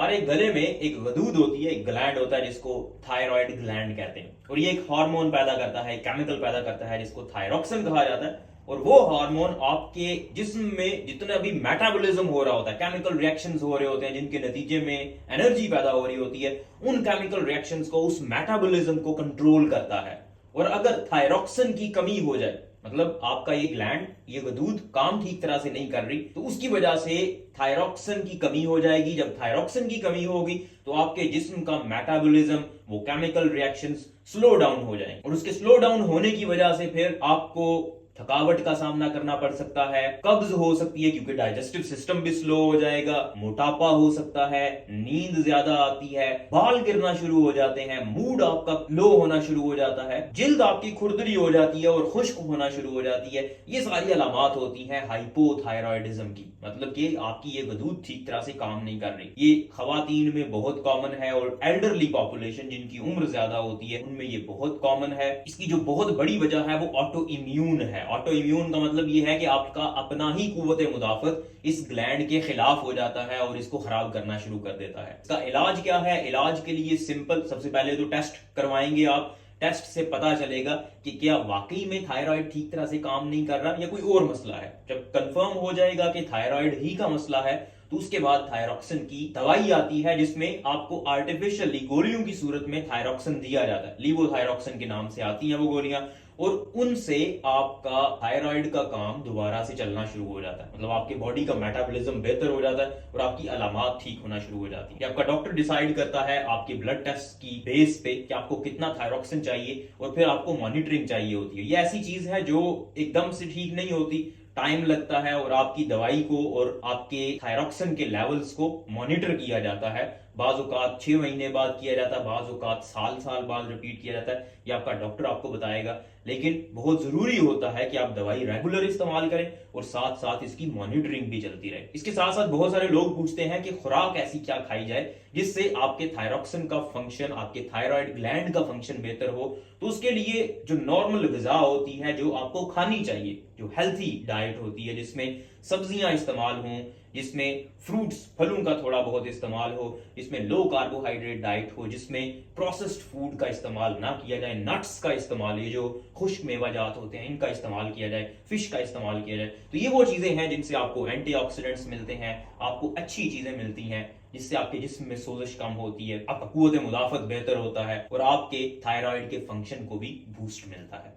हमारे गले में एक वदूद होती है, एक ग्लैंड होता है जिसको थायराइड ग्लैंड कहते हैं, और ये एक हार्मोन पैदा करता है, केमिकल पैदा करता है जिसको थायरॉक्सिन कहा जाता है। और वो हार्मोन आपके जिस्म में जितना भी मेटाबॉलिज्म हो रहा होता है, केमिकल रिएक्शंस हो रहे होते हैं जिनके नतीजे में एनर्जी पैदा हो रही होती है, उन केमिकल रिएक्शंस को, उस मेटाबॉलिज्म को कंट्रोल करता है। और अगर थायरॉक्सिन की कमी हो जाए, मतलब आपका ये ग्लैंड, ये वदूद काम ठीक तरह से नहीं कर रही, तो उसकी वजह से थायरॉक्सिन की कमी हो जाएगी। जब थायरॉक्सिन की कमी होगी तो आपके जिस्म का मेटाबॉलिज्म, वो केमिकल रिएक्शंस स्लो डाउन हो जाएंगे, और उसके स्लो डाउन होने की वजह से फिर आपको थकावट का सामना करना पड़ सकता है, कब्ज हो सकती है क्योंकि डाइजेस्टिव सिस्टम भी स्लो हो जाएगा, मोटापा हो सकता है, नींद ज्यादा आती है, बाल गिरना शुरू हो जाते हैं, मूड आपका लो होना शुरू हो जाता है, जिल्द आपकी खुरदरी हो जाती है और खुश्क होना शुरू हो जाती है। ये सारी अलामात होती हैं हाइपोथायरॉयडिज्म की, मतलब कि आपकी ये वदूद ठीक तरह से काम नहीं कर रही। ये खवातीन में बहुत कॉमन है और एल्डरली पॉपुलेशन जिनकी उम्र ज्यादा होती है उनमें ये बहुत कॉमन है। इसकी जो बहुत बड़ी वजह है वो ऑटो इम्यून है। ऑटो इम्यून का मतलब ये है कि आपका अपना ही कुव्वत मुदाफत इस ग्लैंड के खिलाफ हो जाता है और इसको खराब करना शुरू कर देता है। इसका इलाज क्या है? इलाज के लिए सिंपल, सबसे पहले तो टेस्ट करवाएंगे आप। टेस्ट से पता चलेगा कि क्या वाकई में थायराइड ठीक तरह से काम नहीं कर रहा या कोई और मसला है। जब कंफर्म हो जाएगा कि थायराइड ही का मसला है तो उसके बाद थायरॉक्सिन की दवाई आती है जिसमें आपको आर्टिफिशियली गोलियों की सूरत में थायरॉक्सिन दिया जाता है। लीवोथायरॉक्सिन के नाम से आती हैं वो गोलियां, और उनसे आपका थायराइड का काम दोबारा से चलना शुरू हो जाता है। मतलब आपके बॉडी का मेटाबॉलिज्म बेहतर हो जाता है और आपकी अलामात ठीक होना शुरू हो जाती है। आपका डॉक्टर डिसाइड करता है आपके ब्लड टेस्ट की बेस पे कि आपको कितना थायरॉक्सिन चाहिए, और फिर आपको मॉनिटरिंग चाहिए होती है। ये ऐसी चीज है जो एकदम से ठीक नहीं होती, टाइम लगता है, और आपकी दवाई को और आपके थायरॉक्सिन के लेवल्स को मॉनिटर किया जाता है। बाज औकात 6 महीने बाद किया जाता है, बाज औकात साल बाद रिपीट किया जाता है। ये आपका डॉक्टर आपको बताएगा, लेकिन बहुत जरूरी होता है कि आप दवाई रेगुलर इस्तेमाल करें और साथ साथ इसकी मॉनिटरिंग भी चलती रहे। इसके साथ साथ बहुत सारे लोग पूछते हैं कि खुराक ऐसी क्या खाई जाए जिससे आपके थायरॉक्सिन का फंक्शन, आपके थायराइड ग्लैंड का फंक्शन बेहतर हो। तो उसके लिए जो नॉर्मल ग़िज़ा होती है जो आपको खानी चाहिए, जो हेल्थी डाइट होती है, जिसमें सब्जियां इस्तेमाल हों, जिसमें फ्रूट्स, फलों का थोड़ा बहुत इस्तेमाल हो, जिसमें लो कार्बोहाइड्रेट डाइट हो, जिसमें प्रोसेस्ड फूड का इस्तेमाल ना किया जाए, नट्स का इस्तेमाल, ये जो खुश्क मेवाजात होते हैं इनका इस्तेमाल किया जाए, फिश का इस्तेमाल किया जाए। तो ये वो चीजें हैं जिनसे आपको एंटीऑक्सीडेंट्स मिलते हैं, आपको अच्छी चीजें मिलती हैं जिससे आपके जिस्म में सोजिश कम होती है, आपका कुव्वत मुदाफत बेहतर होता है और आपके थायराइड के फंक्शन को भी बूस्ट मिलता है।